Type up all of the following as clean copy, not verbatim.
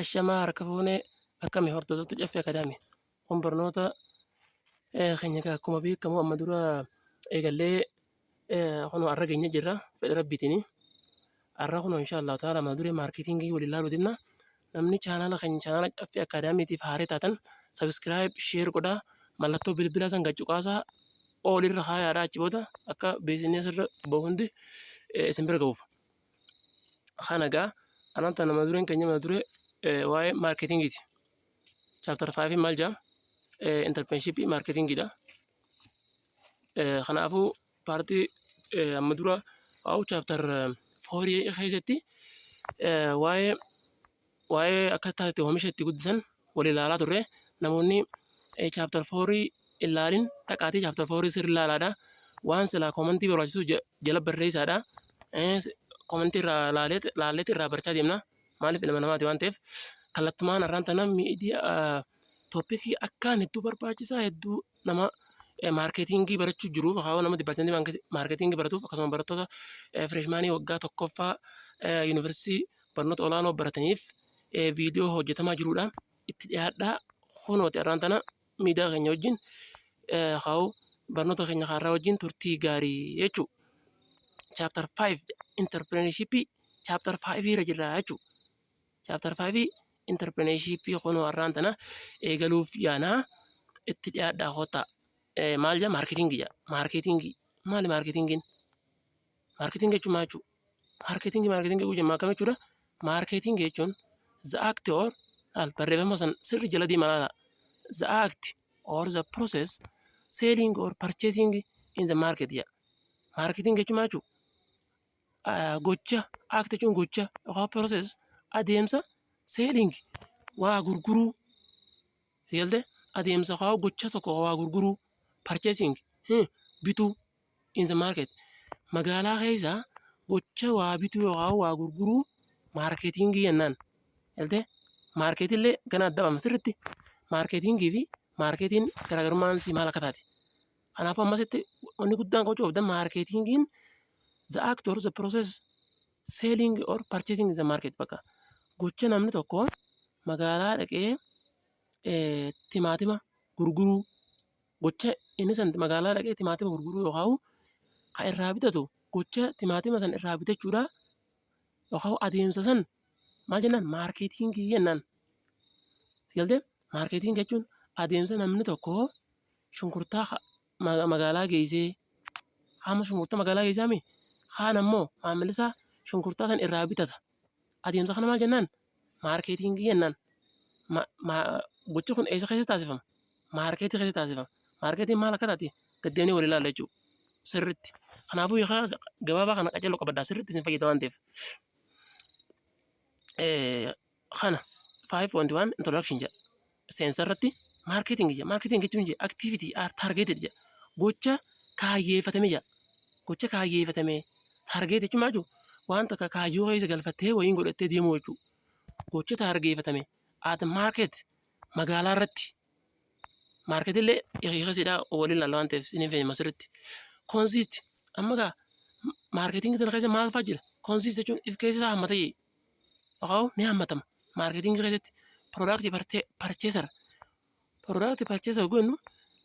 Ashamaa harka fuunee akkami hordoftoota Caffee Akaadaamii. Kun barnoota keenya akkuma beekamu amma dura eegallee kunoo har'a geenye jirra fedha rabbiitiin. Har'a kunoo inshaallah ta'ala mata duree maarkeetingii waliin ilaaluu deemna. Namni chaanaala keenya chaanaala Caffee Akaadaamiitiif haaraa taatan sabiskiraayib sheer godhaa mallattoo bilbilaa san gaccuqaasaa olirra haayaadhaa achi booda akka beeksisni irra bahu hundi isin bira ga'uuf. Kana egaa anaanta mata dureen keenya mata duree waa'ee maarkeetingiiti. Chapter 5 maal jedha? Entrepreneurship maarkeetingiidha. Kanaafuu paartii amma dura chapter 4 keessatti waa'ee akkaataa itti oomisha itti guddisan wal ilaalaa turre. Namoonni chapter 4 ilaalin dhaqaatii chapter 4 sirrii ilaalaadha. Waan silaa koomantii barbaachisu jala barreessaadha. Koomantii irraa laalleetti irraa barachaa deemna. Maaliif ilma namaati waan ta'eef kallattumaan har'aan tana miidiyaa tooppikii akkaan hedduu barbaachisaa hedduu nama maarkeetingii barachuu jiruuf haa nama dibaatanii maarkeetingii baratuuf akkasuma barattoota fireeshmaanii waggaa tokkoffaa yuunivarsiitii barnoota olaanoo barataniif viidiyoo hojjetamaa jirudha. Itti dhiyaadhaa hunooti har'aan tana miidiyaa keenya wajjin haa barnoota keenya har'aa wajjin turtii gaarii jechuudha. Chapter 5 Entrepreneurship chapter 5 irra jirra jechuudha. Chapter 5 Entrepreneurship kunoo har'aan tana eegaluuf yaanaa itti dhiyaadhaa hoota. Maal jedha maarkeetingii jedha. Maarkeetingii maali maarkeetingiin? Maarkeetingii jechuun maal jechuudha? Maarkeetingii jechuun akkam jechuudha? Maarkeetingii jechuun the act or barreeffama san sirri jala deemaa laala. The act or the process selling or purchasing in the market jedha. Maarkeetingii jechuun maal jechuudha? Gocha act jechuun gocha yookaan process adeemsa selling waa gurguruu yalte adeemsa haa gocha tokko waa gurguruu purchasing bituu in the market magaalaa keessa gocha waa bituu yookaan waa gurguruu maarkeetingii jennaan yalte maarkeetillee gana adda baama sirriitti maarkeetingii fi maarkeetiin garaagarummaan si maal akka taati. Kanaafuu ammasitti wanni guddaan qochuu qabdan maarkeetingiin the act or the process selling or purchasing in the market bakka gocha namni tokko magaalaa dhaqee timaatima gurguruu gocha inni san magaalaa dhaqee timaatima gurguruu yookaan kan irraa bitatu gocha timaatima san irraa bitachuudha yookaan adeemsa san maal jennaan maarkeetingii jennaan. Sigalte maarkeetingii jechuun adeemsa namni tokko shunkurtaa magaalaa geessee haama shunkurtaa magaalaa geessaami haan ammoo maamilisaa shunkurtaa san irraa bitata. Adeemsa kana maal jennaan maarkeetingii jennaan. Gochi kun eessa keessa taasifama? Maarkeetii keessa taasifama. Maarkeetiin maal akka taate gaddeemnee wal ilaalla jechuudha. Sirriitti. Kanaafuu gabaabaa kana qacarroo qabaddaa sirriitti isin fayyada waan ta'eef. Kana 5.1 introduction jedha. Seensa irratti maarkeetingii jedha. Maarkeetingii jechuun jedha activity are targeted jedha. Gocha kaayyeeffatame jedha. Gocha kaayyeeffatame targeet jechuun maal jechuudha? Wanta kaayyoo keessa galfattee wayiin godhattee deemuu jechuudha. Gocha targeeffatame at market magaalaa irratti maarkeetillee hiikasiidhaa waliin ilaalla waan ta'eef isiniif fayyama sirriitti. Consist amma gaa maarkeetingii tana keessa maal fa'aa jira? Consist jechuun if keessa hammata jee yookaan ni hammatama. Maarkeetingii keessatti product purchaser jennu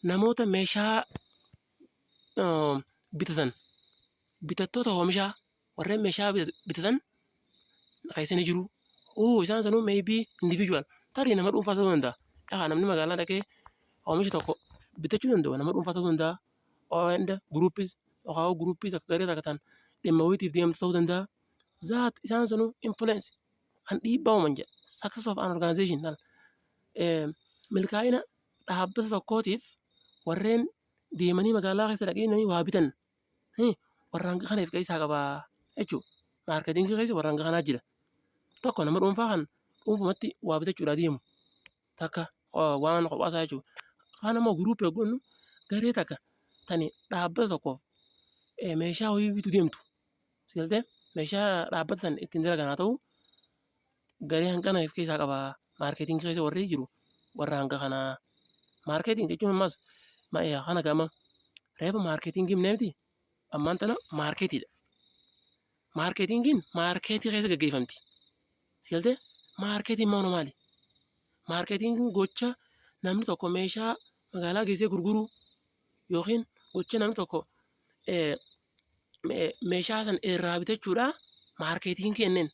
namoota meeshaa bitatan bitattoota oomishaa warreen meeshaa bitatan keessa ni jiru. Isaan sanuu maybe individual tarii nama dhuunfaa ta'uu danda'a. Namni magaalaa dhaqee oomisha tokko bitachuu danda'u nama dhuunfaa ta'uu danda'a. Groupiis yookaan groupiis akka garee takka ta'an dhimma wayiitiif deemtu ta'uu danda'a. Isaan sanuu influence kan dhiibbaa uuman jedha. Success of an organization milkaa'ina dhaabbata tokkootiif warreen deemanii magaalaa keessa dhaqanii waa bitan warraan kanaaf keessaa qabaa jechuudha. Maarkeetingii keessa warraan kanaa jira. Tokko nama dhuunfaa kan dhuunfumatti waa bitachuudhaa deemu takka waan qophaasaa jechuudha. Kaan ammoo guruupii yookiin garee takka tani dhaabbata tokkoof meeshaa wayii bituu deemtu. Sigaltee meeshaa dhaabbata san ittiin dalagan haa ta'u garee hanqana of keessaa qaba. Maarkeetingii keessa warri jiru warra hanga kanaa. Maarkeetingii jechuun ammas kana gama reefa maarkeetingii miti ammaan tana maarkeetiidha. Maarkeetingiin maarkeetii keessa gaggeeffamti. Sigaltee Maarkeetiin immoo maali? Maarkeetiin gocha namni tokko meeshaa magaalaa geessee gurguruu yookiin gocha namni tokko meeshaa san irraa bitachuudha maarkeetiin kenneen.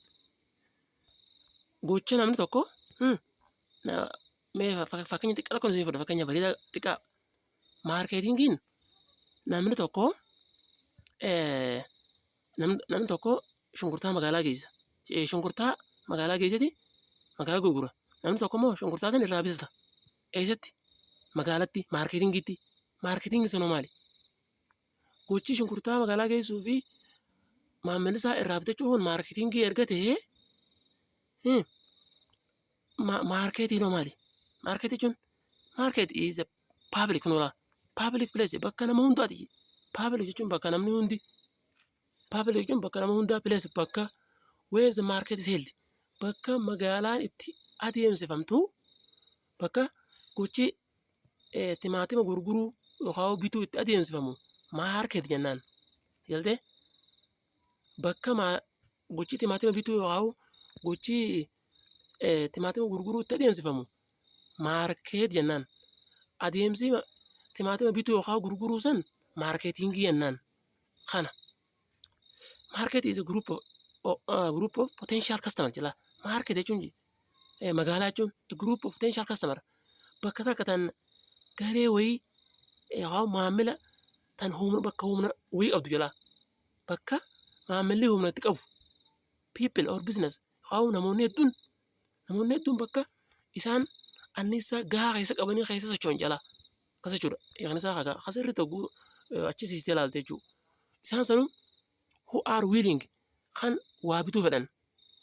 Gocha namni tokko fakkeenya xiqqaa tokko nuti fudhata fakkeenya bareedaa xiqqaa maarkeetingiin namni tokko shunkurtaa magaalaa geessa. Shunkurtaa magaalaa geessati magaalaa gurgura. Namni tokko immoo shunkurtaa san irraa bitata. Eessatti? Magaalatti maarkeetingiitti. Maarkeetingi sanoo maali? Gochi shunkurtaa magaalaa geessuu fi maamilli isaa irraa bitachuun maarkeetingii erga ta'ee maarkeetii noo maali? Maarkeetii jechuun maarkeet is a public nola. Public place bakka nama hundaati. Public jechuun bakka namni hundi. Public jechuun bakka nama hundaa place bakka where's the market is held? Bakka magaalaan itti adeemsifamtu bakka gochi timaatima gurguruu yookaan bituu itti adeemsifamu maarkeet jennaan. Galtee bakka gochi timaatima bituu yookaan gochi timaatima gurguruu itti adeemsifamu maarkeet jennaan. Adeemsi timaatima bituu yookaan gurguruu san maarkeetingii jennaan. Kana market is a group of potential customer jala. Market jechuun magaalaa jechuun a group of potential customer bakka takka tan garee wayii yookaan maamila tan bakka humna wayii qabdu jala. Bakka maamilli humna itti qabu people or business yookaan namoonni hedduun bakka isaan anniisaa gahaa keessa qabanii keessa socho'an jala. Akkas jechuudha. Yookaan isaa haga asirri tokko achi siistee ilaalte jechuudha. Isaan sanuu who are willing kan waa bituu fedhan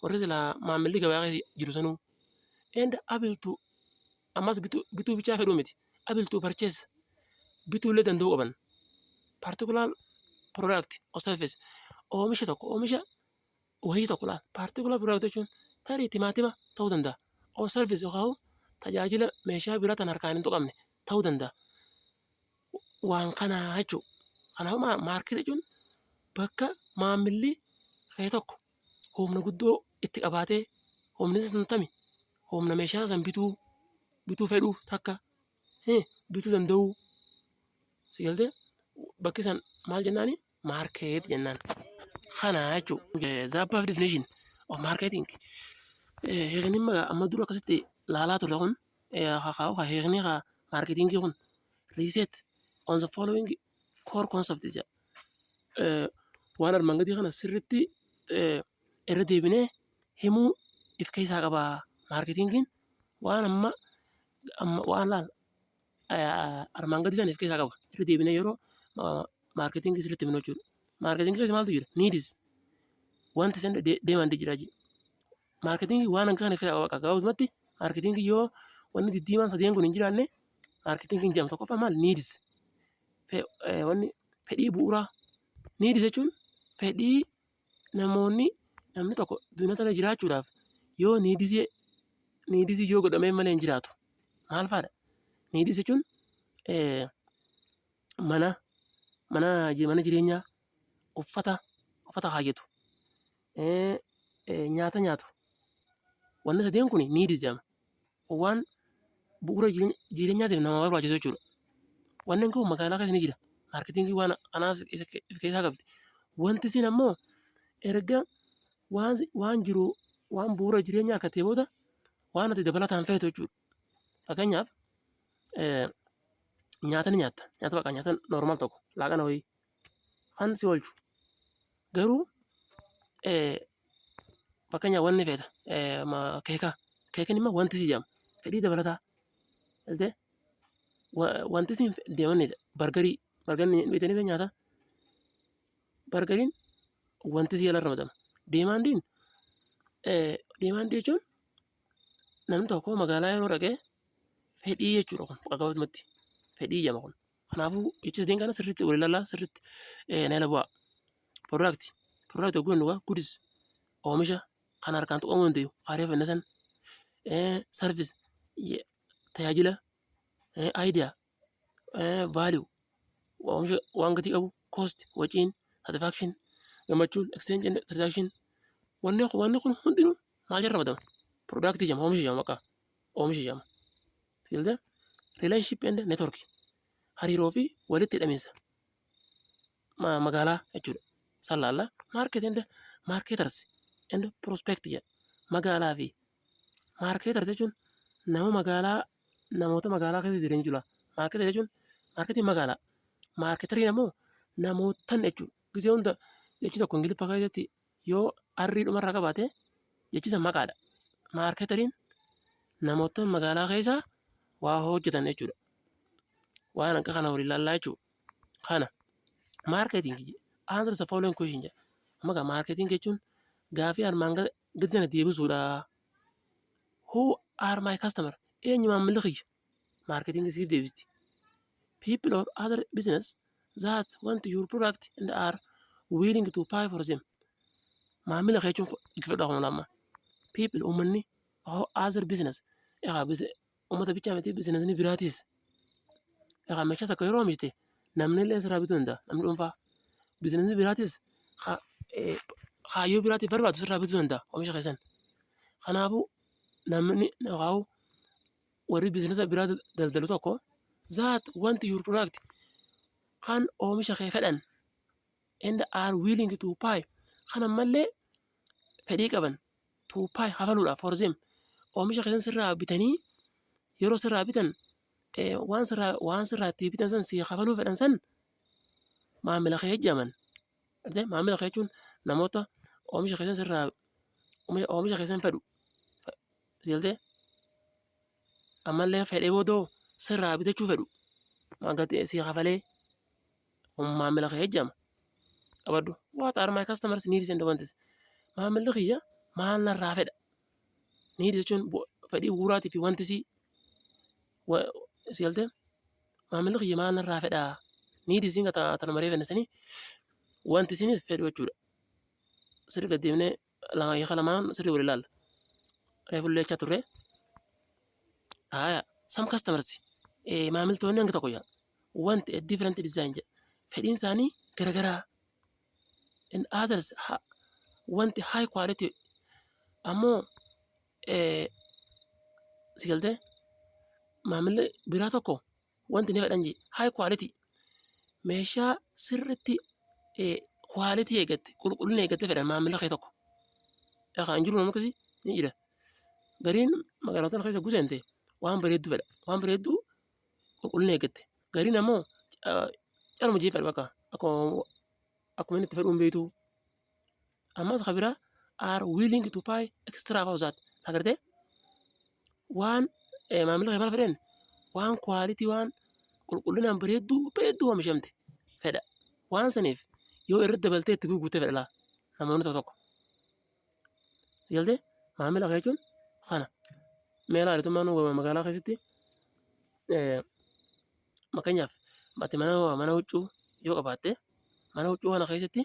warri silaa maamilli gabaa keessa jiru sanuu and able to ammas bituu bichaa fedhuu miti able to purchase bituu illee danda'uu qaban particular product or service oomisha wayii tokko laal particular product jechuun tarii timaatima ta'uu danda'a or service yookaan tajaajila meeshaa biraa tan harkaan hin tuqamne ta'uu danda'a. Waan kanaa jechuudha. Kanaafuu maarkeet jechuun bakka maamilli kee tokko humna guddoo itti qabaatee humni san tami humna meeshaa san bituu fedhuu takka bituu danda'uu si galtee bakki san maal jennaani maarkeet jennaan. Kana jechuudha. Zaabbaaf definition of marketing. Heerni amma dura akkasitti laalaa turre kun heerni maarketingii kun reset on the following core concept jedha. Waan armaan gadii kana sirriitti irra deebinee himuu if keessaa qaba maarketingiin waan waan armaan gadii sana if keessaa qaba irra deebinee yeroo maarketingii sirriitti himnu jechuudha. Maarketingii keessa maaltu jira? Needs wanti san deemaan jira jechuudha. Maarketingii waan hanga kana if keessaa qaba gabaabumatti maarketingii yoo wanni diddiimaan sadeen kun hin jiraanne maarketingiin jedhamu tokkoffaa maal needs wanni fedhii bu'uuraa needs jechuun fedhii namni tokko addunyaa tana jiraachuudhaaf yoo needsii yoo godhamee malee hin jiraatu maal fa'aadha? Needs jechuun mana jireenyaa uffata kaayyatu nyaata nyaatu wanni sadeen kun needs jedhama. Waan bu'uura jireenyaatiif nama barbaachisu jechuudha. Wanni kun magaalaa keessa ni jira. Maarketingii waan kanaaf if keessaa qabdi. Wanti isin ammoo erga waan jiru waan bu'uura jireenyaa akka ta'e booda waan ati dabalataan feetu jechuudha. Fakkeenyaaf nyaata ni nyaatta. Nyaata bakka nyaata normaal tokko laaqana wayii kan si oolchu. Garuu fakkeenyaaf wanni feeta keekan immoo wanti si jedhama. Fedhii dabalataa. Wanti isin deemanidha. Bargarii bitanii nyaata. Bargariin wanti si jala ramadama. Deemaandii jechuun namni tokko magaalaa yeroo dhaqee fedhii jechuudha kun gabaabumatti fedhii jedhama kun. Kanaafuu jecha sadeen kana sirriitti wal ilaalaa sirriitti naala bu'aa. Product oguu dhugaa gudis oomisha kan harkaan tuqamuu danda'u kaaree fannisan service tajaajila idea value oomisha waan gatii qabu cost waciin satisfaction gammachuun exchange and transaction wanni kun hundinuu maal irra ramadama? product jama oomisha jama baqa oomisha jama fiilde relationship and network hariiroo fi walitti hidhamiinsa magaalaa jechuudha sallaalla market and marketers and prospect jedha magaalaa fi marketers jechuun namoota magaalaa keessa jiran jechuudha market jechuun marketiin magaalaa marketariin ammoo namootan jechuudha gisee hunda jechi tokko ingiliffa keessatti yoo arrii dhumarraa qabaate jechisa maqaadha marketariin namoota magaalaa keessaa waa hojjetan jechuudha waan akka kana waliin ilaallaa jechuudha kana marketing answer the following question jedha maka marketing jechuun gaafii armaan gadi sana deebisuudha who are my customer eenyu maamilli kiyya marketing siif deebisti people or other business that want your product and are willing to pay for them maamila kee jechuun gifadha kuma lama people ummanni or other business ummata bichaa miti business ni biraatis meeshaa takka yeroo oomishte namni illee sirraa bituu danda'a namni dhuunfaa business biraatis kaayyoo biraatiif barbaadu sirraa bituu danda'a oomisha keessan kanaafuu namni warri business biraa daldalu tokko that want your product kan oomisha kee fedhan and are willing to pay kan ammallee fedhii qaban to pay hafaluudhaaf for them oomisha keessan sirraa bitanii yeroo sirraa bitan waan sirraa itti bitan san si hafaluu fedhan san maamila kee jedhaman maamila kee jechuun namoota oomisha keessan sirraa oomisha keessan fedhu siltee ammallee fedhee boodoo sirraa bitachuu fedhu magatti si hafalee maamila kee jedhama qabaddu what are my customers needs and wants maamilli kiyya maal narraa fedha needs jechuun fedhii bu'uuraatii fi wanti siltee maamilli kiyya maal narraa fedha needs siin tan maree fennasanii wanti isinis fedhu jechuudha sirri gaddeemnee lamaan sirri wal ilaalla reefullee jecha turre some customers maamiltoonni hanga tokko want a different design jedha fedhiin isaanii garagaraa and others want high quality ammoo sigaltee maamilli biraa tokko wanti ni fedhan high quality meeshaa sirritti quality eegatte qulqullina eegatte fedhan maamila kee tokko kan jiru nama akkasii ni jira gariin magaalota keessa guseente waan bareedduu fedha waan bareedduu qulqullina eegatte gariin ammoo calma jee fedha bakka akkuma inni itti fedhuun beektu ammas kabira are willing to pay extra for that agartee waan maamila kee maal fedhan waan quality waan qulqullinaan bareedduu oomishamte fedha waan saniif yoo irratti dabaltee itti gurgurtee fedha namoonni tokko yaaltee maamila kee jechuun kana meelaa dhiitummaan magaalaa keessatti fakkeenyaaf mana huccuu yoo qabaatte mana huccuu kana keessatti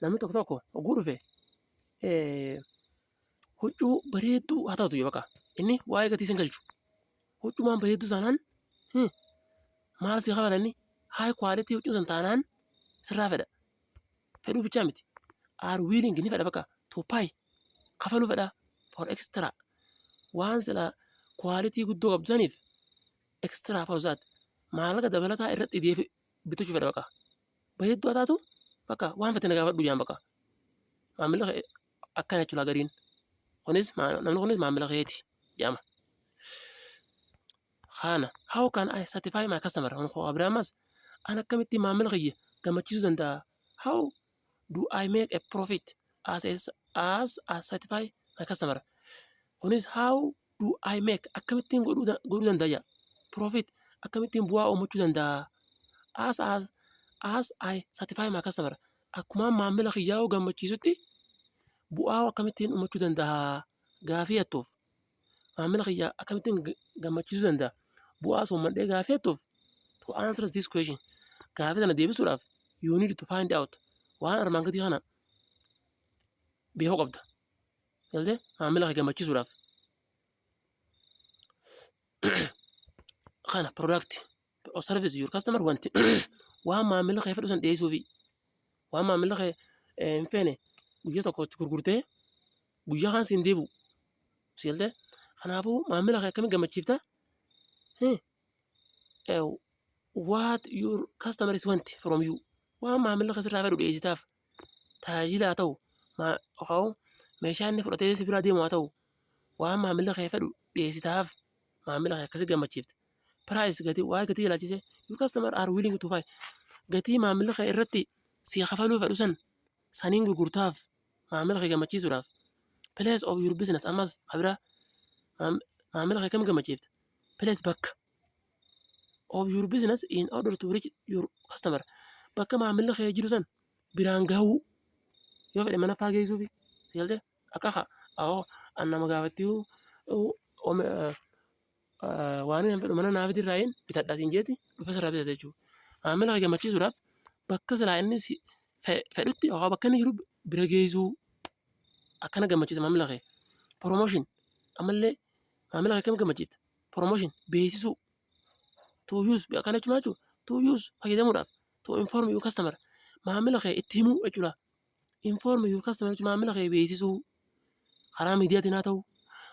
namni tokko oguu dhufe huccuu bareedduu haa ta'utu bakka inni waa'ee gatii isin galchu huccuu maan bareedduu taanaan maal si kafalanni high quality huccuu san taanaan sirraa fedha fedhuu bichaa miti are willing ni fedha bakka to pay kafaluu fedha for extra waan sila quality guddoo qabdaniif extra for that maallaqa dabalataa irratti dhiyeef bitachuu fedha bakka bareedduu haa taatu bakka waan fete nagaafadhu jaan bakka maamila akkana jechuudha gariin namni kunis maamila keeti jaama kana how can I satisfy my customer on Abrahamas an akkamitti maamila kiyya gammachiisuu danda'a how do I make a profit as I satisfy my customer kunis how do I make akkamittiin godhuu danda'a profit akkamittiin bu'aa uumachuu danda'a as I satisfy my customer akkuma maamila kiyyaa gammachiisutti bu'aa akkamittiin uumachuu danda'a gaafii hattuuf maamila kiyyaa akkamittiin gammachiisuu danda'a bu'aa uummadhee gaafii hattuuf to answer this question gaafii sana deebisuudhaaf you need to find out waan armaan gadii kana beekuu qabda yaaltee maamila kee gammachiisuudhaaf kana product or service your customer want waan maamila kee fedhu san dhiyeessuufi waan maamila kee hin feene guyyaa tokko itti gurgurtee guyyaa kaan siin deebi'u Sigalte kanaafuu maamila kee akkamitti gammachiifta? What your customers want from you. Waan maamila kee sirraa fedhu dhiyeessitaaf. Tajaajila haa ta'u, meeshaa inni fudhatee si bira deemu haa ta'u, waan maamila kee fedhu dhiyeessitaaf maamila kee akkasii gammachiifte. Price gatii waa'ee gatii ilaalchise your customer are willing to buy. Gatii maamila kee irratti si kafaluu fedhu saniin gurgurtaaf maamila kee gammachiisuudhaaf. Place of your business ammas habira maamila kee kam gammachiifte? Place bakka of your business in order to reach your customer. Bakka maamila kee jiru san biraan gahuu yoo fedhe mana fa'aa geessuufi. Sigalte akka nama gaafattii waan hin fedhu mana naafiti irraayin bitadhaa siin jeeti dhufa sirraa bitata jechuudha. Maamila kee gammachiisuudhaaf bakka silaa inni fedhutti bakka inni jiru bira geessuu akkana gammachiisa maamila kee. Promotion ammallee maamila kee kam gammachiifta? Promotion beeksisuu. To use akkana jechuudha. To use fayyadamuudhaaf. To inform your customer. Maamila kee itti himuu jechuudha. Inform your customer jechuun maamila kee beeksisuu. Karaa miidiyaatiin haa ta'u,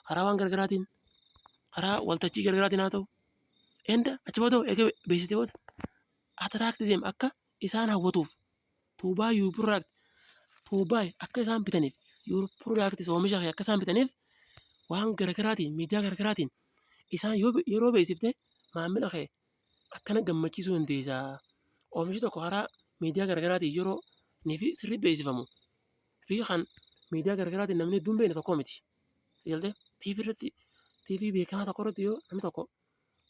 karaa waan gargaraatiin, karaa waltajjii gargaraatiin haa ta'u. Enda achi booda eega beeksistee booda attract them akka isaan hawwatuuf. To buy your product. To buy akka isaan bitaniif. Your product oomisha kee akka isaan bitaniif waan gargaraatiin miidiyaa gargaraatiin isaan yeroo beeksifte maamila kee akkana gammachiisuu dandeessa. Oomishi tokko karaa miidiyaa gargaraatiin yeroo niifi sirrii beeksifamu fi kan miidiyaa gargaraatiin namni hedduun beekne tokko miti. Sigalte TV beekamaa tokko irratti yoo namni tokko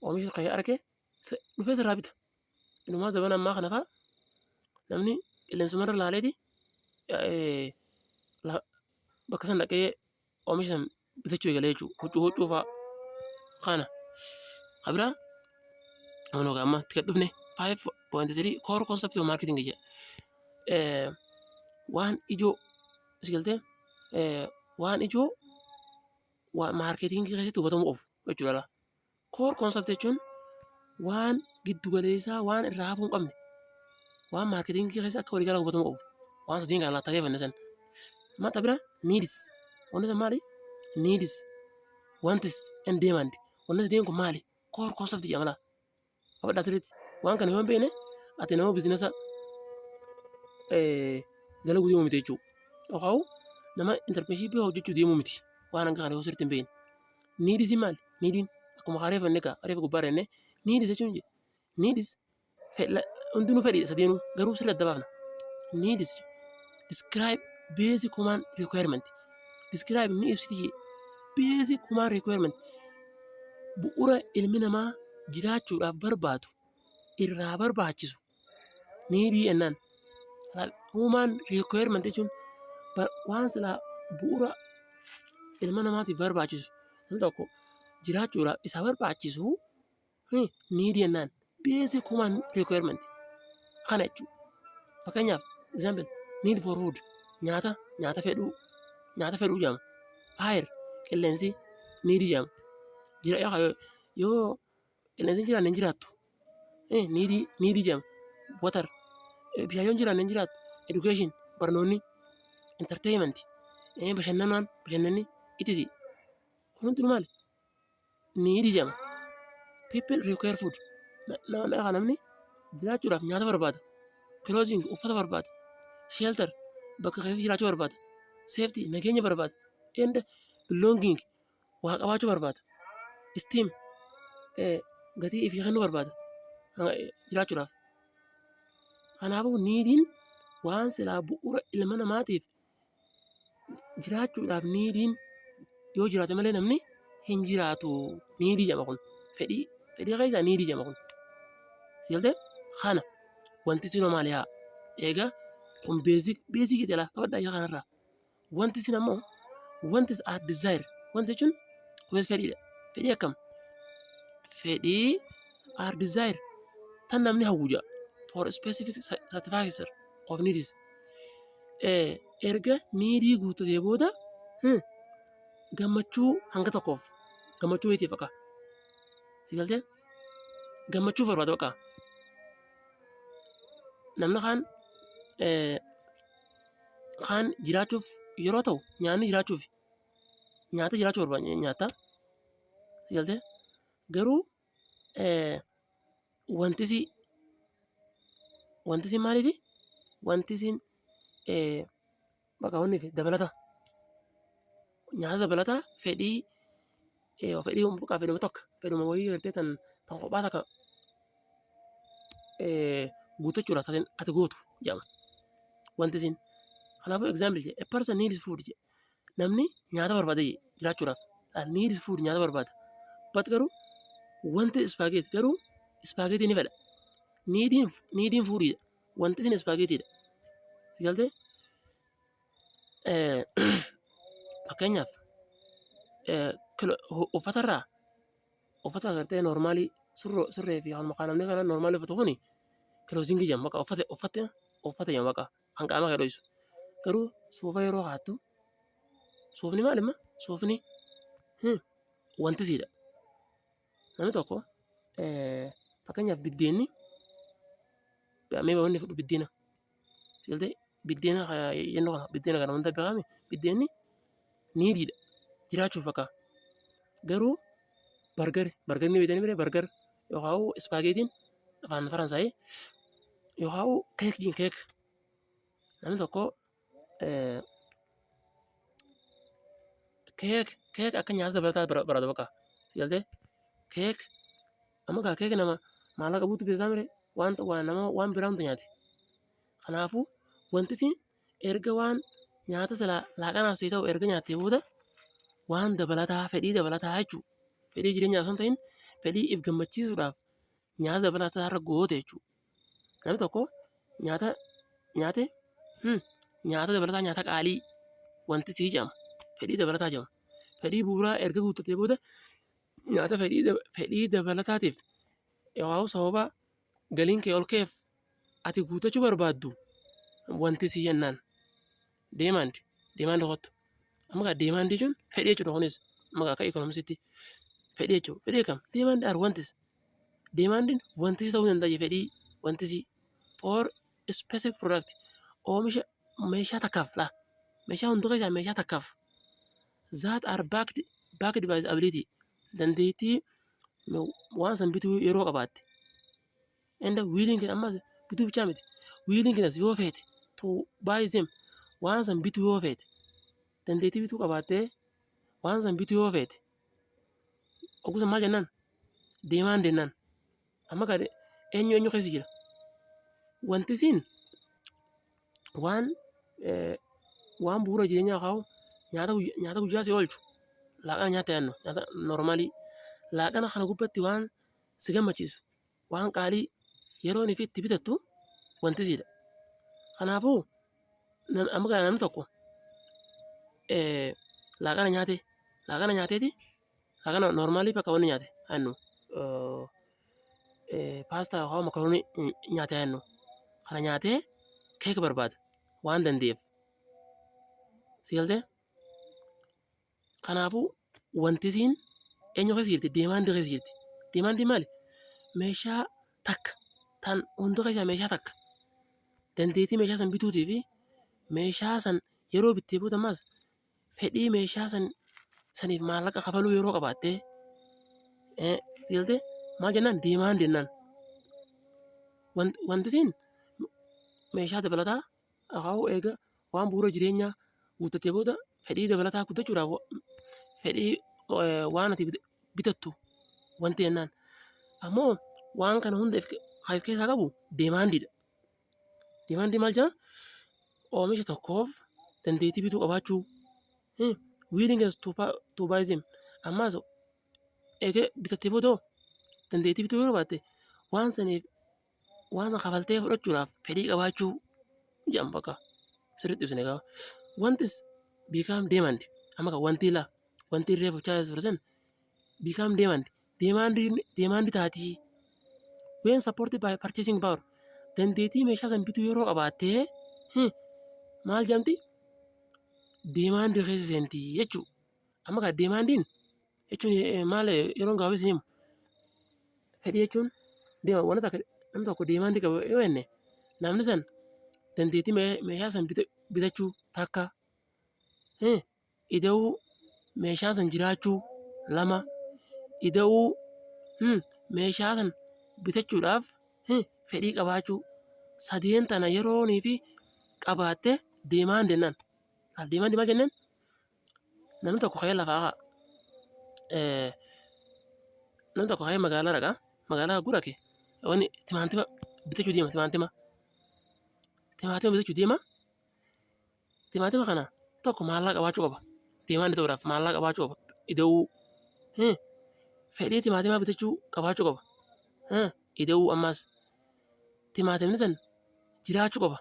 oomisha kee arge dhufee sirraa bita. Inumaa zaman ammaa kana fa'aa namni qilleensumarra laaleeti bakka san dhaqee oomisha san bitachuu eegalee jechuudha. Huccuu fa'aa kana. Kabiraa amma tika dhufne 5.3 core concept of marketing jedha. Waan ijoo sigalte waan ijoo marketingii keessatti hubatamuu qabu jechuudha. Core concept jechuun waan giddu galeessaa waan irraa hafuu hin qabne waan marketingii keessatti akka waliigalaa hubatamuu qabu waan sadiin kan laattatee fanne san. Mata bira needs wanti san maali? Needs wantis and demand wanti sadiin kun maali? Core concept jedhama. Abaddaa sirriitti waan kana yoo hin beekne ati nama biizinasa dalagu deemu miti jechuudha. Yookaan nama interpreeshipii hojjechuu deemu miti waan hanga kana yoo sirriitti hin beekne. Niidis maali? Niidiin akkuma hareef fannee hareef gubbaa rennee niidis jechuun niidis hundinuu fedhiidha sadeenuu garuu sirrii adda baafna. Niidis describe basic human requirement. Describe ni ibsiti basic human requirement. Bu'uura ilmi namaa jiraachuudhaaf barbaadu irraa barbaachisu niidii ennaan. Human requirement jechuun waan silaa bu'uura ilma namaatiif barbaachisu namni tokko jiraachuudhaaf isa barbaachisu niidii ennaan. Basic human requirement kana jechuudha. Fakkeenyaaf example need for food nyaata fedhuu jedhama. Air qilleensi niidii jedhama. Yoo qilleensi jiraanne hin jiraattu niidii jedhama. Water bishaan yoo jiraanne hin jiraattu. Education barnoonni entertainment bashannanni itisi kun hundi maali? Niidii jedhama. People require food. Namni jiraachuudhaaf nyaata barbaada. Clothing uffata barbaada. Shelter bakka keessa jiraachuu barbaada. Safety nageenya barbaada. And belonging waa qabaachuu barbaada. Esteem gatii ifii kennuu barbaada jiraachuudhaaf. Kanaafuu niidiin waan silaa bu'uura ilma namaatiif jiraachuudhaaf niidiin yoo jiraate malee namni hin jiraatu. Niidii jedhama kun fedhii keessaa niidii jedhama kun. Sigalte kana wanti sinoo maali haa eega kun beesik jedha qabadhaa ija kanarraa. Wanti sin ammoo wanti are desire wanti jechuun kunis fedhiidha. Fedhii akkam? Fedhii are desire tan namni hawwuudha for specific satisfaction of needs. Erga niidii guutatee booda gammachuu hanga tokkoof gammachuu wayitiif akka sigalte gammachuu barbaada bakka namni kaan jiraachuuf yeroo ta'u nyaanni jiraachuuf nyaata jiraachuu barbaada nyaata galtee garuu wantisi maaliifi wantisiin bakka wanni dabalata nyaata dabalataa fedhii fedhuma tokko fedhuma wayii gartee tan kophaa takka guuttachuudhaaf tateen ati gootu jedhama wantisiin. Kanaafuu example a person needs food jedhe namni nyaata barbaada jiraachuudhaaf needs food nyaata barbaada. But garuu wanti spaghetti garuu spaghetti ni fedha. Needing food jedha wanti isin spaghettiidha. Galtee fakkeenyaaf uffata gartee normaalii surree fi haaluma kaanamnee kana normaalii uffatu kuni kiloozingii jedhama bakka uffata jedhama bakka kan qaama kee dho'isu. Garuu suufa yeroo haattu suufni maalima suufni wantisiidha. Namni tokko fakkeenyaaf biddeenni mee wanni fudhu biddeena galtee biddeena yennoo kana biddeena kana wanta beekame biddeenni niidiidha jiraachuuf akka garuu bargarni beekanii bire bargar yookaan spaageetiin afaan faransaayii yookaan keek namni tokko keek akka nyaata dabalataa barbaada bakka galtee keek amma kaa keek nama maallaqa buutu beeksisaa mire waan biraa hunta nyaate. Kanaafuu wantisi erga waan nyaata laaqanaaf ta'e ta'u erga nyaattee booda waan dabalataa fedhii dabalataa jechuudha. Fedhii jireenyaa osoo hin ta'in fedhii if gammachiisuudhaaf nyaata dabalataa irra goote jechuudha. Namni tokko nyaata dabalataa nyaata qaalii wanti sii jedhama. Fedhii dabalataa jedhama. Fedhii bu'uuraa erga guuttatee booda nyaata fedhii dabalataatiif yoo sababa galiin kee ol ka'eef ati guuttachuu barbaaddu wanti sii jennaan deemaandi hottu. Amma kaa deemaandi jechuun fedhii jechuudha kunis amma kaa akka ikoonomisitti fedhii jechuudha. Fedhii kam deemaandi ar wantis deemaandiin wantis ta'uu danda'a fedhii wantis for specific product oomisha meeshaa takkaaf laa meeshaa hundi keessaa meeshaa takkaaf that are backed by the ability dandeettii waan san bituu yeroo qabaatte. Enda willing ammas bituu bichaa miti willingness yoo feete to buy them waan san bituu yoo feete dandeettii bituu qabaattee waan san bituu yoo feete ogusa maal jennaan deemaan dennaan amma kaa eenyu keessa jira wanti siin waan bu'uura jireenyaa kaa'u nyaata guyyaa si oolchu laaqana nyaata yaannu nyaata normaalii laaqana kana gubbatti waan si gammachiisu waan qaalii yeroo inni fi itti bitattu wanti siidha. Kanaafuu amma kaa namni tokko laaqana nyaateeti laaqana normaalii bakka wanni nyaate yaannu paastaa yookaan makaroonii nyaate yaannu kana nyaatee keeka barbaada waan danda'eef. Si galtee kanaafuu wanti siin eenyu keessa jirti deemaandi keessa jirti. Deemaandi maali? Meeshaa takka tan hundi keessaa meeshaa takka dandeettii meeshaa san bituutii fi meeshaa san yeroo bittee booda ammas fedhii meeshaa saniif maallaqa kafaluu yeroo qabaattee si galtee maal jennaan deemaandi jennaan. Wanti siin meeshaa dabalataa akaa'uu eega waan bu'uura jireenyaa guuttatee booda fedhii dabalataa guuttachuudhaaf fedhii waan ati bitattu wanti jennaan. Ammoo waan kana hunda of keessaa qabu deemaandiidha. Deemaandii maal jedhaa? Oomisha tokkoof dandeettii bituu qabaachuu willingness to buy them ammas eega bitattee booda dandeettii bituu yoo qabaatte waan san kafaltee fudhachuudhaaf fedhii qabaachuu jedhama bakka sirriitti ibsine qaba. Wantis become demand amma kan wanti illee fuchaa fursan become demand taatii when supported by purchasing power dandeettii meeshaa san bituu yeroo qabaattee maal jedhamti deemaandii keessa seentii jechuu. Amma kaa deemaandiin jechuun maal yeroo gabaabaa isin himu fedhii jechuun wanta akka namni tokko deemaandii qaba yoo jenne namni san dandeettii meeshaa san bitachuu takka ida'uu meeshaa san jiraachuu, lama ida'uu meeshaa san bitachuudhaaf fedhii qabaachuu, sadeen tana yeroonii fi qabaattee deemaan jennaan. Deemaan deemaa jennaan namni tokko ka'ee lafaa namni tokko ka'ee magaalaa dhaqaa. Magaalaa gurake wanni timaatima bitachuu deema timaatima bitachuu deema. Timaatima kana tokko maallaqa qabaachuu qaba. Deemaan ta'uudhaaf maallaqa qabaachuu qaba. Ida'uu fedhii timaatimaa bitachuu qabaachuu qaba. Ida'uu ammas timaatimni san jiraachuu qaba.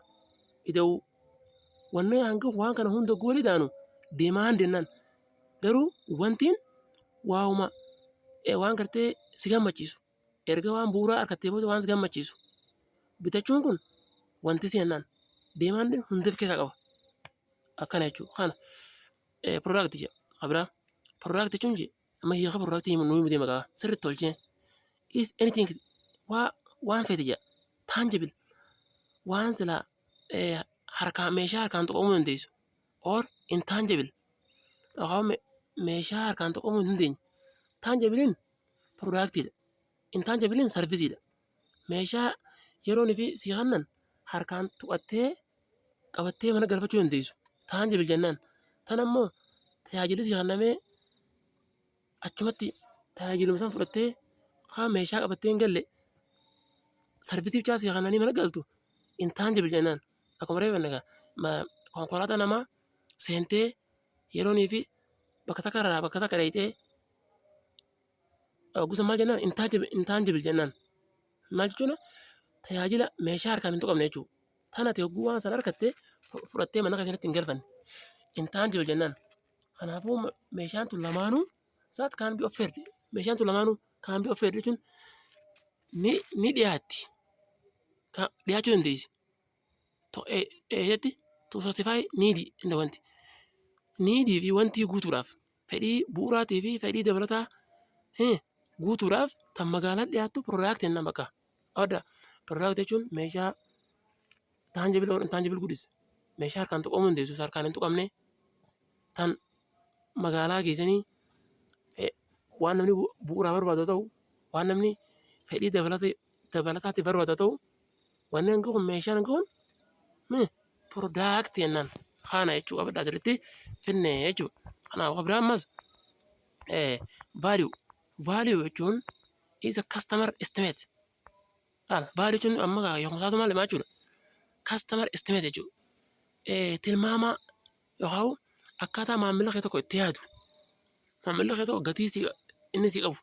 Ida'uu wanni hanga waan kana hunda goolii daanu deemaan jennaan. Garuu wantiin waa'uma waan gartee si gammachiisu. Erga waan bu'uuraa harkattee booda waan si gammachiisu. Bitachuun kun wanti si jennaan. Deemaan hundi of keessaa qaba. Akkana jechuudha. Kana product jedha. Kabira product jechuun amma hiika product nuyi mudee maqaa sirriitti tolchee is anything waan feete jedha. Tangible waan silaa harkaan meeshaa harkaan tuqamuu dandeessu or intangible yookaan meeshaa harkaan tuqamuu hin dandeenye. Tangibiliin productidha. Intangibiliin serviceidha. Meeshaa yeroon fi si kannan harkaan tuqattee qabattee mana galfachuu dandeessu. Tangible jennaan. Tan ammoo tajaajilli si kennamee achumatti tajaajiluma san fudhattee kaan meeshaa qabattee hin galle sarvisii bichaa si kennanii mana galtu intangible jennaan. Akkuma reefa nagaa konkolaataa namaa seentee yeroonii fi bakka takka irraa bakka takka dheeyitee gosa maal jennaan intangible jennaan. Maal jechuudha tajaajila meeshaa harkaan hin tuqamne jechuudha. Tana ta'e oguu waan sana harkattee fudhattee mana keessatti hin galfanne intangible jennaan. Kanaafuu meeshaan tun lamaanuu isaatti kaan bi offerti. Meeshaan tun lamaanuu kaan bi offerti jechuun ni dhiyaatti. Dhiyaachuu dandeessi. Eeyyatti to satisfy needii inda wanti. Needii fi wantii guutuudhaaf fedhii bu'uuraatii fi fedhii dabalataa guutuudhaaf tan magaalaan dhiyaattu product jennaan bakka. Adda product jechuun meeshaa tangible or intangible goodies meeshaa harkaan tuqamuu dandeessu harkaan hin tuqamne tan magaalaa keessanii waan namni bu'uuraa barbaadu ta'u waan namni fedhii dabalataatti barbaadu ta'u wanni hangi kun meeshaan hangi kun product jennaan. Kana jechuudha abadda asirratti finne jechuudha. Kanaaf abiraan ammas value jechuun is a customer estimate. Value jechuun amma yookaan saasuma maal jechuudha. Customer estimate jechuudha. Tilmaama yookaan akkaataa maamila kee tokko itti yaadu. Maamila kee tokko gatii inni si qabu.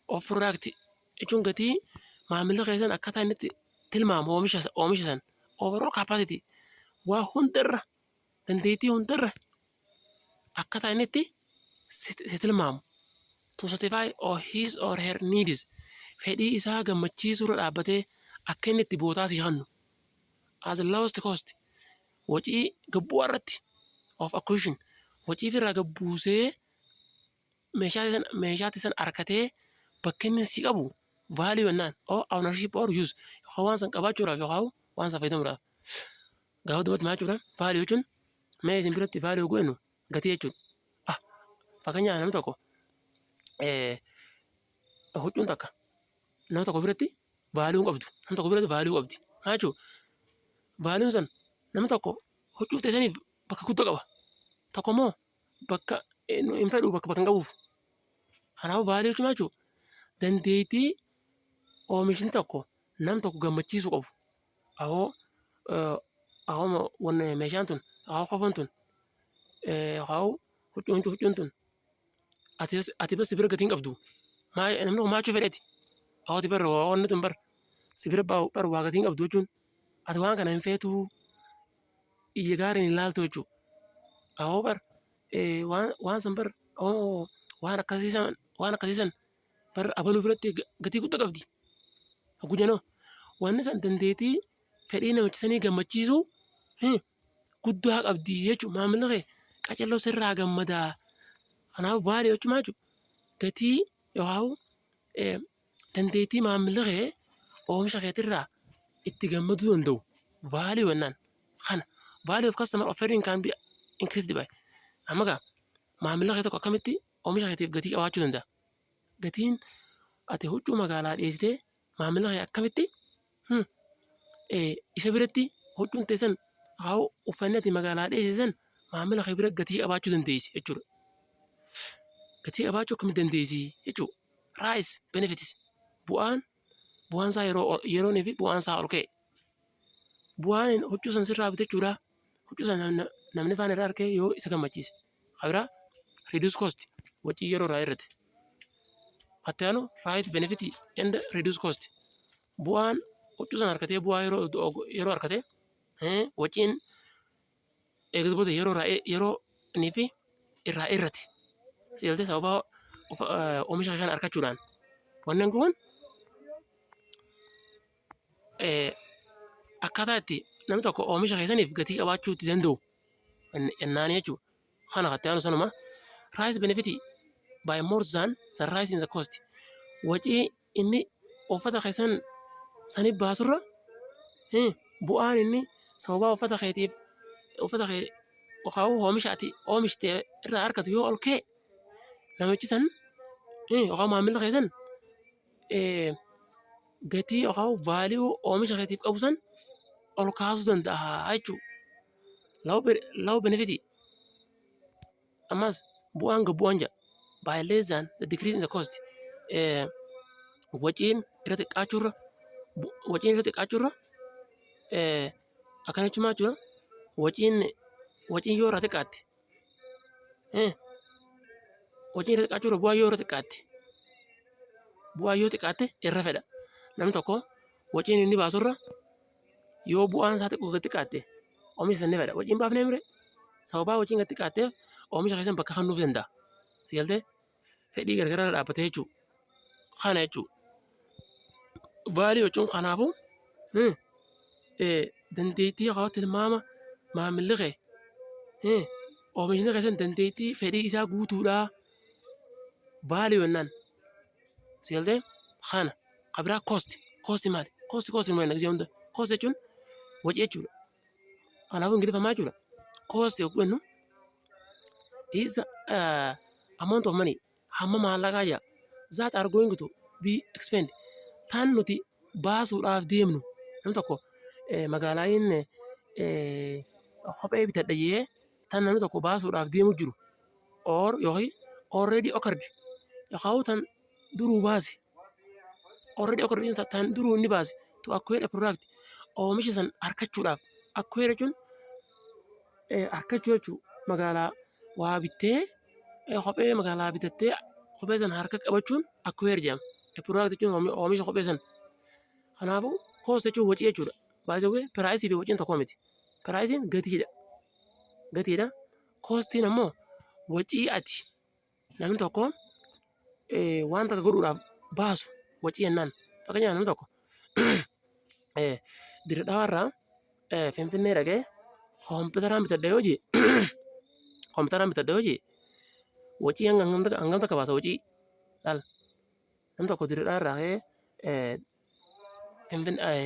Of product jechuun gatii maamila kee san akkaataa inni itti tilmaamu oomisha san overall capacity waa hundarra dandeettii hundarra akkaataa inni itti si tilmaamu. To satisfy or his or her needs fedhii isaa gammachiisuurra dhaabbatee akka inni itti bootaa si hannu. As a lowest cost wacii gabbuu irratti of acquisition wacii firraa gabbuusee meeshaatti san harkatee bakka inni si qabu value jennaan or ownership or use yookaan waan san qabaachuudhaaf yookaan waan san fayyadamuudhaaf. Gaafa dubbatti maal jechuudha value jechuun mee isin biratti value goonu gatii jechuudha. Fakkeenyaaf namni tokko huccuun takka nama tokko biratti value qabdu nama tokko biratti value qabdi. Maal jechuudha value san namni tokko huccuu teessaniif bakka guddaa qaba. Tokko immoo bakka hin fedhu bakka hin qabuuf. Kanaafuu value jechuun maal jechuudha dandeettii oomishni tokko nam tokko gammachiisuu qabu. Awoo meeshaan tun awoo kofon tun awoo huccuun tun ati bas bira gatiin qabdu namni kun maachuu fedheeti. Awoo bira wanni tun bar si bira bar waa gatiin qabdu jechuun ati waan kana hin feetuu iyya gaariin hin laaltu jechuudha. Awoo bar waan san bar waan akkasiisan bar abaluu biratti gatii guddaa qabdi. Gujanoo wanni san dandeettii fedhii namicha sanii gammachiisuu guddaa qabdi jechuudha. Maamilli kee qacalloo sirraa gammadaa. Kanaaf value jechuun maal jechuudha gatii yookaan dandeettii maamilli kee oomisha keetirraa itti gammaduu danda'u value jennaan. Kana value of customer offering can be increased by amma gaa maamila kee tokko akkamitti oomisha keetiif gatii qabaachuu danda'a. Gatiin ati huccuu magaalaa dhiyeessitee maamila kee akkamitti isa biratti huccuun teessan haa uffanni ati magaalaa dhiyeessisan maamila kee bira gatii qabaachuu dandeessi jechuudha. Gatii qabaachuu akkamitti dandeessi jechuudha. Price benefits bu'aan isaa yeroonii fi bu'aan isaa ol ka'e. Bu'aan huccuu san sirraa bitachuudha. Huccuu san namni faan irraa harkee yoo isa gammachiise. Kabiraa reduce cost wacii yeroo irraa irratti. Hattaanu right benefit and reduce cost. Bu'aan huccuu san harkatee bu'aa yeroo harkatee waciin eegzboota yeroo nii fi irraa irratti. Si'iltee sababa oomisha kan harkachuudhaan. Wannan kun akkaataa itti namni tokko oomisha keessaniif gatii qabaachuu itti danda'u ennaanii jechuudha. Kana hattaanu sanuma price benefit by more than the rise in the cost. Wacii inni uffata keessan saniif baasurra bu'aan inni sababa uffata keetiif oomisha ati oomishtee irraa harkatu yoo ol ka'e namichi san maamila keessan gatii vaaliyuu oomisha keetiif qabu san ol kaasuu danda'a jechuudha. Low benefit ammas bu'aan gabbu'aan jira. By less than the decrease in the cost. Waciin irra xiqqaachuurra akkana jechuun jechuudha. Waciin yoo irra xiqqaatte waciin irra xiqqaachuurra bu'aa yoo irra xiqqaatte irra fedha. Namni tokko waciin inni baasurra yoo bu'aan isaa xiqqaatte oomisha san ni fedha. Waciin baafnee mire sababaa waciin gad xiqqaatteef oomisha keessan bakka kennuuf danda'a. Si'iltee fedhii gargaraa dhaabbatee jechuudha. Kana jechuudha. Vaalii jechuun kanaafuu dandeettii tilmaama maamilli kee oomishni keessan dandeettii fedhii isaa guutuudhaa vaalii yennaan. Si'iltee kana kabiraa koosti maali? Koosti maali nagzee hunda? Koosti jechuun wacii jechuudha. Kanaafuu ingiliffamaa jechuudha. Koosti yogguu jennu is amount of money hamma maallaqaa jira. That are going to be expend. Tan nuti baasuudhaaf deemnu namni tokko magaalaayin kophee bitadha jee tan namni tokko baasuudhaaf deemu jiru yookiin already occurred yookaan tan duruu baase already occurred tan duruu inni baase to acquire a product oomisha san harkachuudhaaf acquire jechuun harkachuu jechuudha. Magaalaa waa bittee kophee magaalaa bitattee kophee san harka qabachuun acquire jedhama. Product jechuun oomisha kophee san. Kanaafuu cost jechuun wacii jechuudha. Baay'ee piraayisii fi waciin tokko miti. Piraayisiin gatiidha. Kostiin ammoo wacii ati namni tokko waan takka godhuudhaaf baasu wacii jennaan. Fakkeenyaaf namni tokko Dirree Dhawaarraa Finfinnee dhaqee kompiitaraan bitadha yoo jee wacii hangam takka baasa wacii dhaal. Namni tokko Dirree Dhawaarraa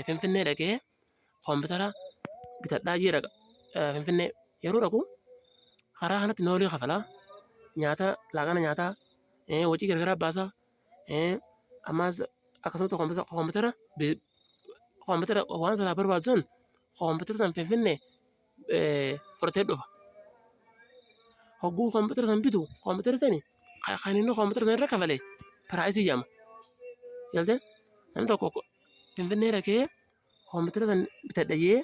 Finfinnee dhaqee kompiitara bitadhaa jee dhaqa. Finfinnee yeroo dhaqu karaa kanatti noolii kafalaa laaqana nyaataa wacii gargaraa baasaa ammas akkasumas kompiitara waan sanaa barbaadu san kompiitara san Finfinnee fudhatee dhufa. Hogguu kompiitara san bitu kompiitara sani kan inni kompiitara san irra kafalee piraayisii jedhama. Yaaltee namni tokko Finfinnee dhaqee kompiitara san bitadha jee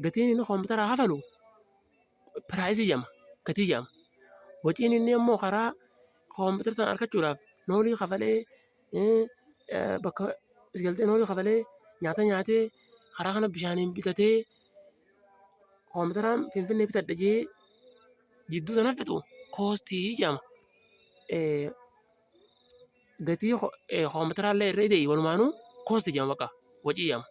gatiin inni kompiitara kafalu piraayisii jedhama. Gatii jedhama. Waciin inni ammoo karaa kompiitara san harkachuudhaaf noolii kafalee bakka isgaltee noolii kafalee nyaata nyaatee karaa kana bishaaniin bitatee kompiitaraan Finfinnee bitadha jee jidduu sana fixu koostii jedhama. Gatii kompiitaraallee irra ida'e walumaanuu koostii jedhama bakka wacii jedhama.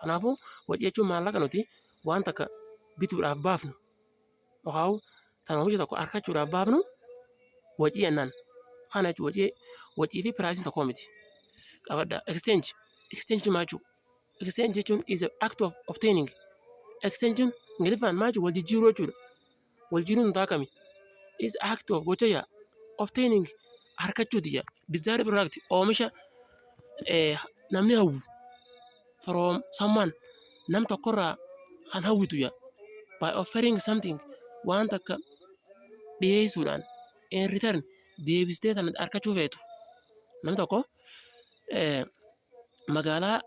Kanaafuu wacii jechuun maallaqa nuti waan takka bituudhaaf baafnu yookaan tan oomisha tokko harkachuudhaaf baafnu wacii jennaan. Kana jechuun wacii fi piraayisiin tokko miti. Qabadda exchange maal jechuudha? Exchange jechuun is an act of obtaining. Exchange ingiliffaan maal jechuudha? Wal jijjiiruu jechuudha. Wal jijjiiruun nuti akkami? is act of gocha obtaining harkachuuti desire product oomisha namni hawwu from someone nam tokkorraa kan hawwitu by offering something waan takka dhiyeessuudhaan in return deebistee sana harkachuu feetu namni tokko magaalaa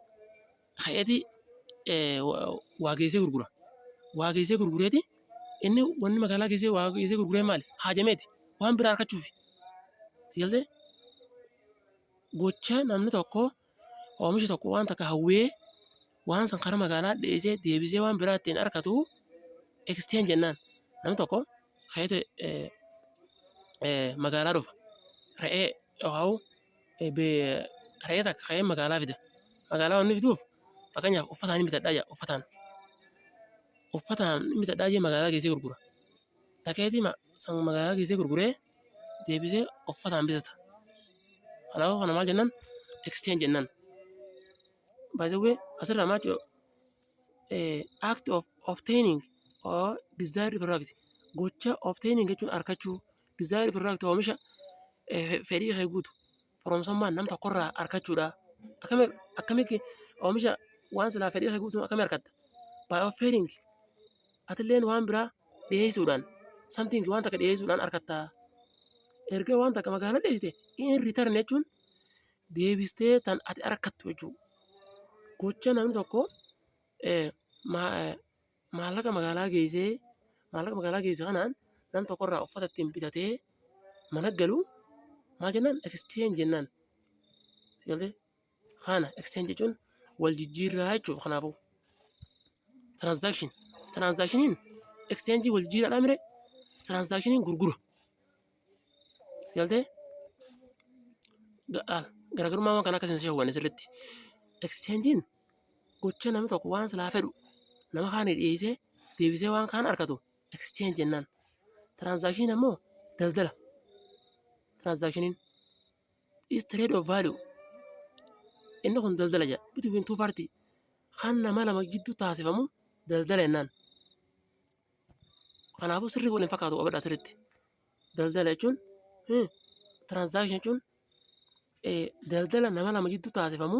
ka'eeti waa geessee gurgura. Waa geessee gurgureeti inni wanni magaalaa geessee waa geessee gurguree maali? Haajameeti waan biraa harkachuufi. Sigaltee gocha namni tokko oomisha tokko waan takka hawwee waan san karaa magaalaa dhiyeessee deebisee waan biraa ittiin harkatu exchange jennaan. Namni tokko ka'eeti magaalaa dhufa. Re'ee re'ee takka ka'ee magaalaa fida. Magaalaa wanni fiduuf fakkeenyaaf uffataan ni bitadhaa jedha uffataan ni bitadhaa jee magaalaa geessee gurgura. Dhaqeeti san magaalaa geessee gurguree deebisee uffataan bitata. Kanaafuu kana maal jennaan exchange jennaan. By the way asirraa maal act of obtaining or desired product gocha obtaining jechuun harkachuu desired product oomisha fedhii ishee guutu from someone nam tokkorraa harkachuudha. Akkamitti oomisha waan silaa fedhii ishee guutu akkami harkatta? By offering atilleen waan biraa dhiyeessuudhaan something waan takka dhiyeessuudhaan harkatta. Erga waan takka magaalaa dhiyeessite in return jechuun deebistee tan ati harkattu jechuudha. Gocha namni tokko maallaqa magaalaa geessee kanaan nam tokkorraa uffata ittiin bitatee mana galu maal jennaan exchange jennaan. Sigaltee kana exchange jechuun wal jijjiirraa jechuudha. Kanaafuu transactioniin exchange wal jijjiirraadhaa mire transactioniin gurgura. Sigaltee garaagarummaa waan kana akkasiin hawwanne sirriitti exchangein gocha namni tokko waan silaa fedhu nama kaan dhiyeessee deebisee waan kaan harkatu exchange jennaan. Transaction ammoo daldala. Transactioniin is trade of value. Inni kun daldala jedha. Between two party kan nama lama gidduu taasifamu daldala jennaan. Kanaafuu sirrii waliin fakkaatu qabadha sirriitti. Daldala jechuun transaction jechuun daldala nama lama gidduu taasifamu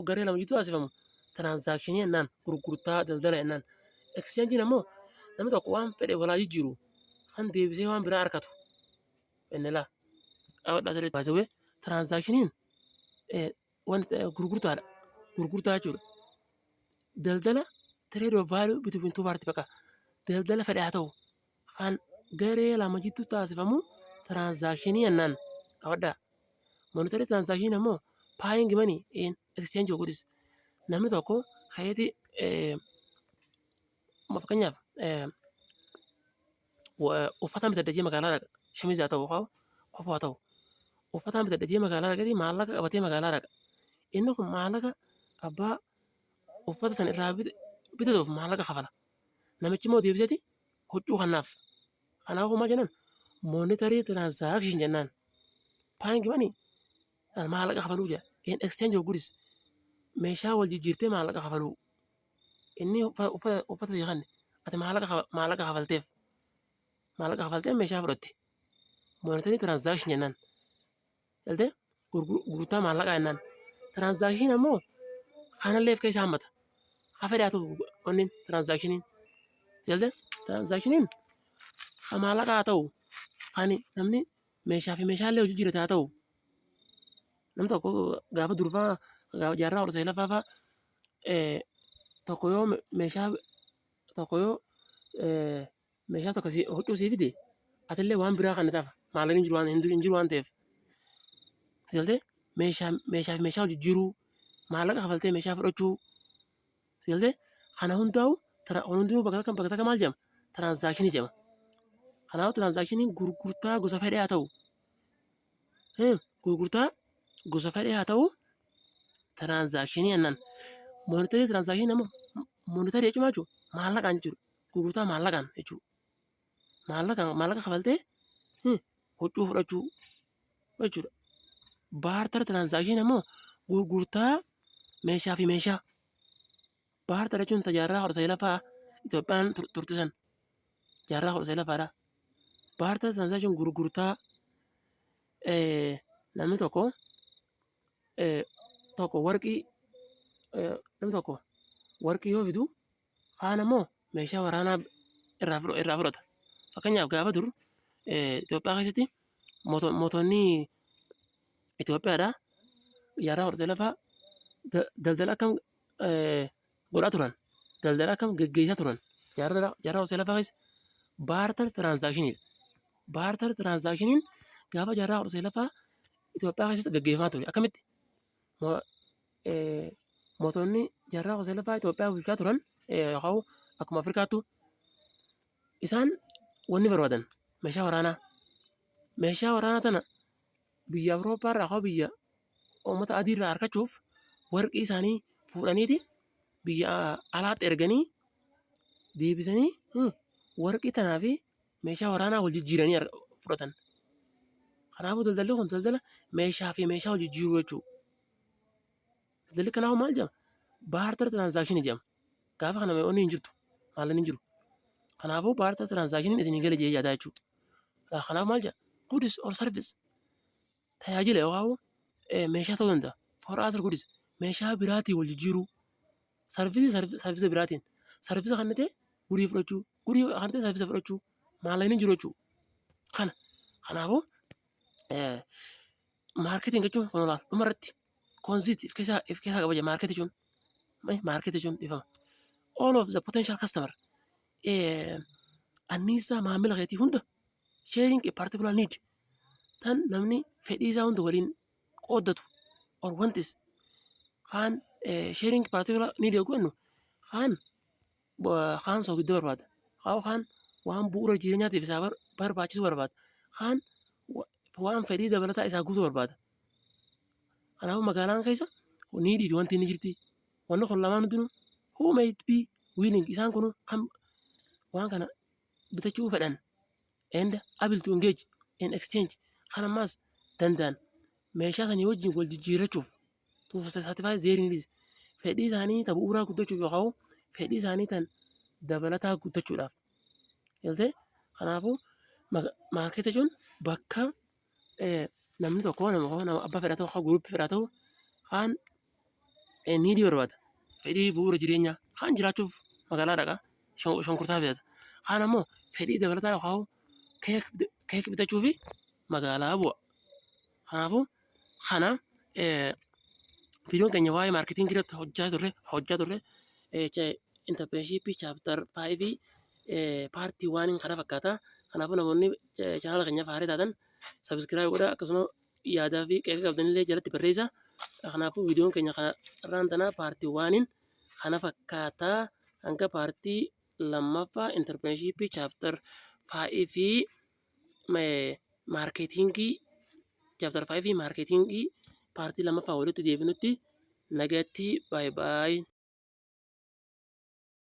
garee lama gidduu taasifamu transaction jennaan gurgurtaa daldala jennaan. Exchange ammoo namni tokko waan fedhe walaa jijjiiru kan deebisee waan biraa harkatu. Innilaa qabadha sirriitti. By the way transactioniin gurgurtaadha. Gurgurtaa jechuudha. Daldala trade of value between two party bakka daldala fedhe haa ta'u kan garee lama gidduu taasifamu transaction jennaan. Qabadhaa. Monetary transaction ammoo buying money in exchange of goods. Namni tokko ka'eeti fakkeenyaaf uffata bitadhee magaalaa dhaqa. Shamiz haa ta'u qofa haa ta'u uffata bitadhee magaalaa dhaqeeti maallaqa qabatee magaalaa dhaqa. Inni kun maallaqa abbaa uffata sana irraa bitatuuf maallaqa kafala. Namichi immoo deebiseeti huccuu kanaaf. Kanaafuu maal jennaan monetary transaction jennaan. Buying money maallaqa kafaluu jedha. In exchange of goods meeshaa wal jijjiirtee maallaqa kafaluu. Inni uffata kan ati maallaqa kafalteef meeshaa fudhatte. Monetary transaction jennaan. Galtee gurgurtaa maallaqaa jennaan. Transaction ammoo kanallee of keessaa hammata. Haa fedhe haa ta'u onneen transactioniin. Galtee transactioniin kan maallaqaa haa ta'u kan namni meeshaa fi meeshaalee hojii jiraate haa ta'u. Namni tokko gaafa durfaa gaafa jaarraa horsee lafaafaa tokko yoo meeshaa tokko huccuu sii fide atillee waan biraa kan tafa maallaqni hin jiru waan ta'eef. Sigaltee meeshaa fi meeshaa hojii jiruu maallaqa kafaltee meeshaa fudhachuu. Sigaltee kana hundaa'u hundinuu bakka takka maal jedhama transaction jedhama. Kanaafuu transaction gurgurtaa gosa fedhe haa ta'u. Gurgurtaa gosa fedhe haa ta'u transaction jennaan. Monetary transaction ammoo monetary jechuun maal jechuudha? Maallaqaan jechuudha. Gurgurtaa maallaqaan jechuudha. Maallaqa kafaltee huccuu fudhachuu jechuudha. Barter transaction ammoo gurgurtaa meeshaa fi meeshaa. Barter jechuun tajaajila horsee lafaa Itoophiyaan turtisan jaarraa horsee lafaadha. Barter transaction gurgurtaa namni tokko namni tokko warqii yoo fidu kaan ammoo meeshaa waraanaa irraa fudhata. Fakkeenyaaf gaafa dur Itoophiyaa keessatti mootonni Itoophiyaadhaa jaarraa hortee lafaa daldala akkam godhaa turan, daldala akkam geggeessaa turan jaarraa hortee lafaa keessa baartar tiraanzaakshiniidha. Baartar tiraanzaakshiniin gaafa jaarraa hortee lafaa Itoophiyaa keessatti geggeeffamaa ture. Akkamitti mootonni jaarraa hortee lafaa Itoophiyaa bulchaa turan yookaan akkuma Afrikaattu isaan wanni barbaadan meeshaa waraanaa tana biyya Awurooppaa irraa yookaan biyya uummata adii irraa argachuuf warqii isaanii fuudhaniiti biyya alaatti erganii deebisanii warqii tanaa fi meeshaa waraanaa wal jijjiiranii fudhatan. Kanaafuu daldalli kun daldala meeshaa fi meeshaa wal jijjiiruu jechuudha. Daldalli kanaafuu maal jedhama? Baartar tiraanzaakshinii jedhama. Gaafa kana onni hin jirtu maalin hin jiru. Kanaafuu baartar tiraanzaakshiniin isinii gala jee yaadaa jechuudha. Kanaaf maal jedha? Goods or service tajaajila yookaan meeshaa ta'uu danda'a. For other goods meeshaa biraatiin wal jijjiiruu. Sarvisii biraatiin. Sarvisa kan ta'e gurii fudhachuu. Gurii kan ta'e sarvisa fudhachuu. Maalin hin jiru jechuudha. Kanaafuu maarketiin jechuun kun olaal dhumarratti consist if keessaa qaba jedha maarketii jechuun ifama. All of the potential customer anniisaa maamila keetii hunda sharing a particular need tan namni fedhii isaa hunda waliin qooddatu or wantis kaan sharing particular need yoo jennu kaan soogidda barbaada kaan waan bu'uura jireenyaatiif isaa barbaachisu barbaada kaan waan fedhii dabalataa isaa guutuu barbaada. Kanaafuu magaalaan keessa niidii wanti inni jirti wanni kun lamaan hundinuu who might be willing isaan kun kan waan kana bitachuu fedhan and able to engage in exchange kan ammaas danda'an meeshaa sanii wajjin wal jijjiirrachuuf to satisfy their needs fedhii isaanii ta bu'uuraa guddachuuf yookaan fedhii isaanii tan dabalataa guddachuudhaaf. Kanaafuu maarketii jechuun bakka namni tokko nama abbaa fedhaa ta'u guruuppii fedhaa ta'u kaan niidii barbaada. Fedhii bu'uura jireenyaa kaan jiraachuuf magaalaa dhaqa shonkurtaa bitata. Kaan ammoo fedhii dabalataa yookaan keek bitachuu fi magaalaa bu'a. Kanaafuu viidiyoon keenya waa'ee maarketiin irratti hojjaa turre intarpreenshiippii chaaptar 5 paartii waaniin kana fakkaata. Kanaafuu namoonni chaanala keenyaaf haaraa taatan sabiskiraayib godhaa akkasuma yaadaa fi qeeqa qabdanillee jalatti barreessaa. Kanaafuu viidiyoon keenya irraan tanaa paartii waaniin kana fakkaataa hanga paartii lammaffaa intarpreenshiippii chaaptar 5 fi maarketingii chaaptar 5 fi maarketingii paartii lammaffaa walitti deebinutti nagatti baay'ee.